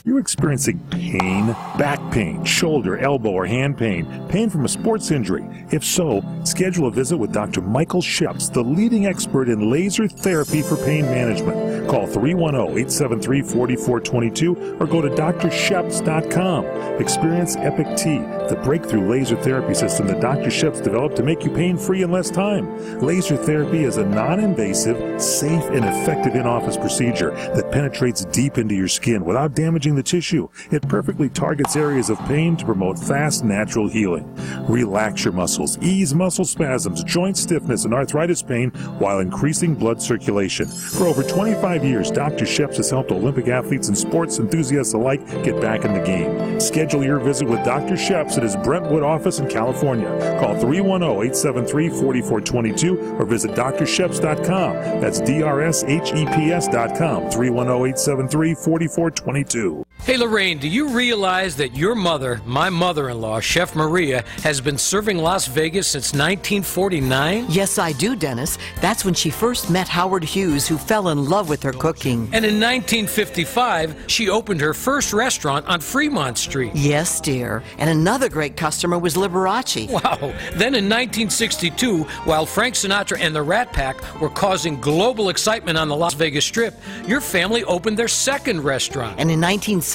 You experiencing pain, back pain, shoulder, elbow, or hand pain, pain from a sports injury? If so, schedule a visit with Dr. Michael Sheps, the leading expert in laser therapy for pain management. Call 310-873-4422 or go to drsheps.com. Experience Epic T, the breakthrough laser therapy system that Dr. Sheps developed to make you pain-free in less time. Laser therapy is a non-invasive, safe, and effective in-office procedure that penetrates deep into your skin without damaging the tissue. It perfectly targets areas of pain to promote fast, natural healing. Relax your muscles, ease muscle spasms, joint stiffness, and arthritis pain while increasing blood circulation. For over 25 years, Dr. Sheps has helped Olympic athletes and sports enthusiasts alike get back in the game. Schedule your visit with Dr. Sheps at his Brentwood office in California. Call 310-873-4422 or visit drsheps.com. That's DRSHEPS.com. 310-873-4422. Hey Lorraine, do you realize that your mother, my mother-in-law, Chef Maria, has been serving Las Vegas since 1949? Yes, I do, Dennis. That's when she first met Howard Hughes, who fell in love with her cooking. And in 1955, she opened her first restaurant on Fremont Street. Yes, dear. And another great customer was Liberace. Wow. Then in 1962, while Frank Sinatra and the Rat Pack were causing global excitement on the Las Vegas Strip, your family opened their second restaurant. And in 1972,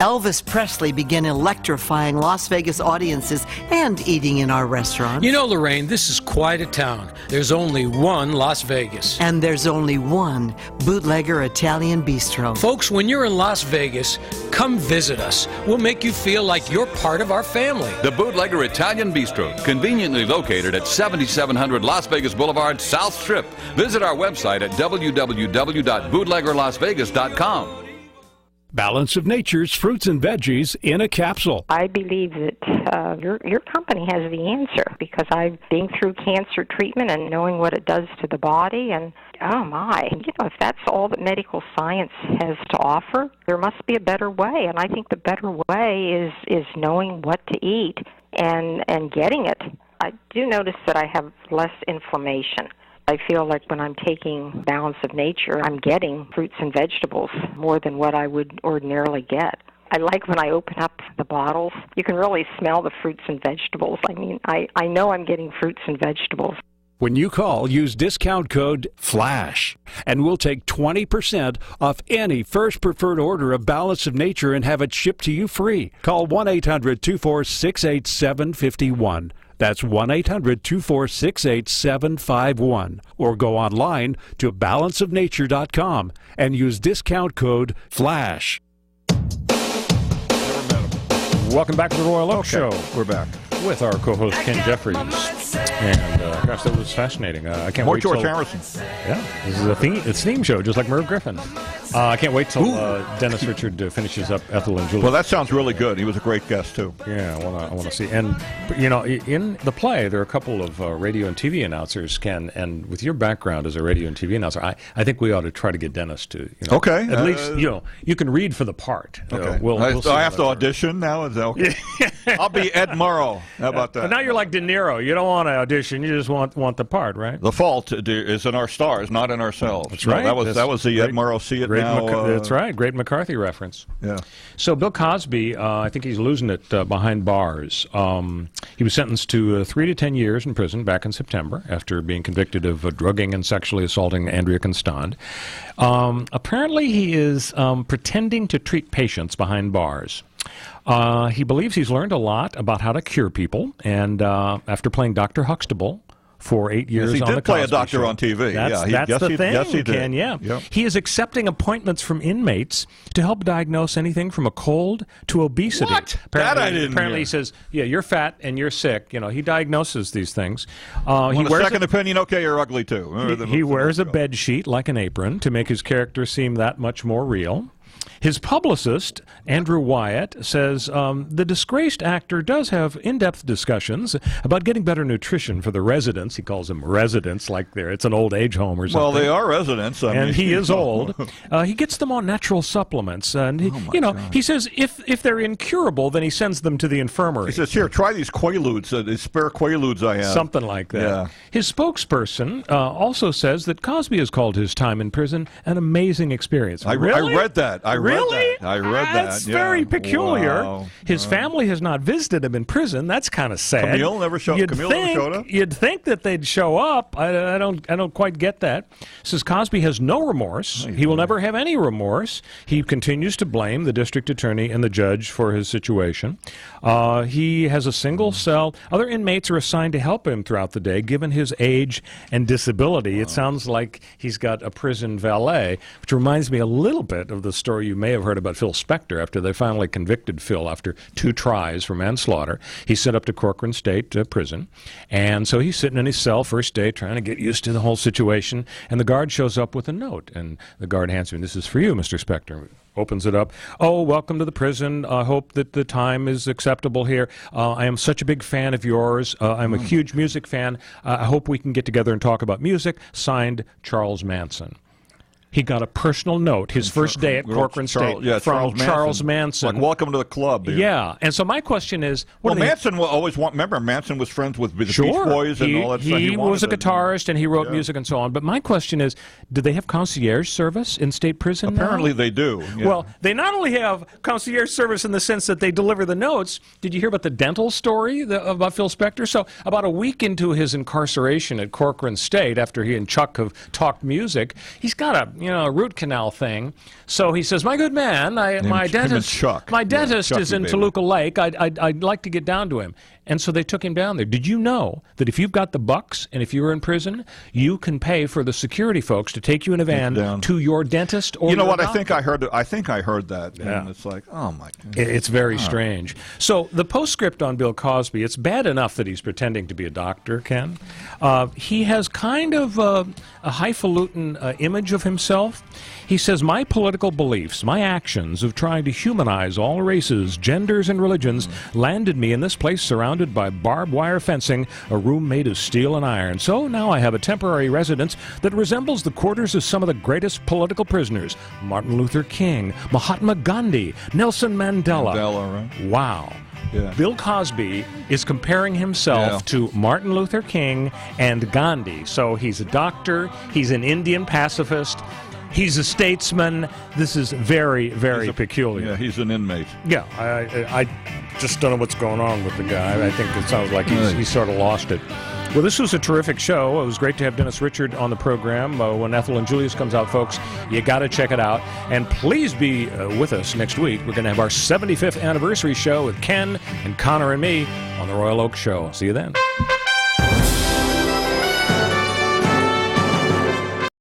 Elvis Presley began electrifying Las Vegas audiences and eating in our restaurants. You know, Lorraine, this is quite a town. There's only one Las Vegas. And there's only one Bootlegger Italian Bistro. Folks, when you're in Las Vegas, come visit us. We'll make you feel like you're part of our family. The Bootlegger Italian Bistro, conveniently located at 7700 Las Vegas Boulevard, South Strip. Visit our website at www.bootleggerlasvegas.com. Balance of Nature's fruits and veggies in a capsule. I believe that your company has the answer, because I've been through cancer treatment and knowing what it does to the body, and oh my, if that's all that medical science has to offer, there must be a better way. And I think the better way is knowing what to eat and getting it. I do notice that I have less inflammation. I feel like when I'm taking Balance of Nature, I'm getting fruits and vegetables more than what I would ordinarily get. I like when I open up the bottles, you can really smell the fruits and vegetables. I mean, I know I'm getting fruits and vegetables. When you call, use discount code FLASH, and we'll take 20% off any first preferred order of Balance of Nature and have it shipped to you free. Call 1-800-246-8751. That's 1-800-246-8751. Or go online to balanceofnature.com and use discount code FLASH. Welcome back to the Royal Oak Show. We're back with our co-host Ken Jeffries. And gosh, that was fascinating. I can't More wait George till... Harrison. Yeah, this is a theme show, just like Merv Griffin. I can't wait till Dennis Richard finishes up Ethel and Julie. Well, that sounds really good. He was a great guest, too. Yeah, I want to see. And, you know, in the play, there are a couple of radio and TV announcers, Ken, and with your background as a radio and TV announcer, I think we ought to try to get Dennis to, okay. At least, you can read for the part. Okay. We'll so I have to audition now? Is that okay? I'll be Ed Murrow. How about that? But now you're like De Niro. You don't want to audition. You just want the part, right? The fault is in our stars, not in ourselves. That's right. That was the Ed Murrow See It Now. That's right. Great McCarthy reference. Yeah. So Bill Cosby, I think he's losing it behind bars. He was sentenced to 3 to 10 years in prison back in September after being convicted of drugging and sexually assaulting Andrea Constand. Apparently, he is pretending to treat patients behind bars. He believes he's learned a lot about how to cure people, and after playing Dr. Huxtable for 8 years he on the did play a Cosby doctor Show. on TV. That's the thing, yes, he did. Ken, yeah. Yep. He is accepting appointments from inmates to help diagnose anything from a cold to obesity. What? That I didn't Apparently hear. he says, yeah, you're fat and you're sick. You know, he diagnoses these things. Want a second opinion? Okay, you're ugly, too. He wears a bed sheet like an apron to make his character seem that much more real. His publicist, Andrew Wyatt, says the disgraced actor does have in-depth discussions about getting better nutrition for the residents. He calls them residents, like it's an old age home or something. Well, they are residents. And he is old. He gets them on natural supplements. And, he says if they're incurable, then he sends them to the infirmary. He says, here, try these Quaaludes, these spare Quaaludes I have. Something like that. Yeah. His spokesperson also says that Cosby has called his time in prison an amazing experience. I read that. I read that. That's very peculiar. Wow. His family has not visited him in prison. That's kind of sad. Camille never showed up? You'd think that they'd show up. I don't quite get that. Says Cosby has no remorse. He will never have any remorse. He continues to blame the district attorney and the judge for his situation. He has a single cell. Other inmates are assigned to help him throughout the day, given his age and disability. It sounds like he's got a prison valet, which reminds me a little bit of the story you may have heard about Phil Spector. After they finally convicted Phil after 2 tries for manslaughter, he's sent up to Corcoran State Prison. And so he's sitting in his cell first day trying to get used to the whole situation. And the guard shows up with a note. And the guard hands him, "This is for you, Mr. Spector." Opens it up. "Oh, welcome to the prison. I hope that the time is acceptable here. I am such a big fan of yours. I'm a huge music fan. I hope we can get together and talk about music. Signed, Charles Manson." He got a personal note his first day at Corcoran State from Charles Manson. Like, welcome to the club. Here. Yeah, and so my question is... Manson will always remember, Manson was friends with the Beach Boys and all that stuff. He was a guitarist and he wrote music and so on. But my question is, do they have concierge service in state prison Apparently now? they do. Yeah. Well, they not only have concierge service in the sense that they deliver the notes. Did you hear about the dental story about Phil Spector? So about a week into his incarceration at Corcoran State, after he and Chuck have talked music, he's got a root canal thing. So he says, "My good man, my dentist is in Toluca Lake. I'd like to get down to him." And so they took him down there. Did you know that if you've got the bucks and if you're in prison, you can pay for the security folks to take you in a van to your dentist or you know what? doctor? I think I heard that. Yeah. And it's like, oh my God. It's very strange. So the postscript on Bill Cosby, it's bad enough that he's pretending to be a doctor, Ken. He has kind of a highfalutin image of himself. He says, "My political beliefs, my actions of trying to humanize all races, genders, and religions landed me in this place surrounded by barbed wire fencing, a room made of steel and iron. So now I have a temporary residence that resembles the quarters of some of the greatest political prisoners, Martin Luther King, Mahatma Gandhi, Nelson Mandela." Right? Wow. Yeah. Bill Cosby is comparing himself to Martin Luther King and Gandhi. So he's a doctor, he's an Indian pacifist, he's a statesman. This is very, very peculiar. Yeah, he's an inmate. Yeah, I just don't know what's going on with the guy. I think it sounds like he's sort of lost it. Well, this was a terrific show. It was great to have Dennis Richard on the program. When Ethel and Julius comes out, folks, you got to check it out. And please be with us next week. We're going to have our 75th anniversary show with Ken and Connor and me on the Royal Oak Show. See you then.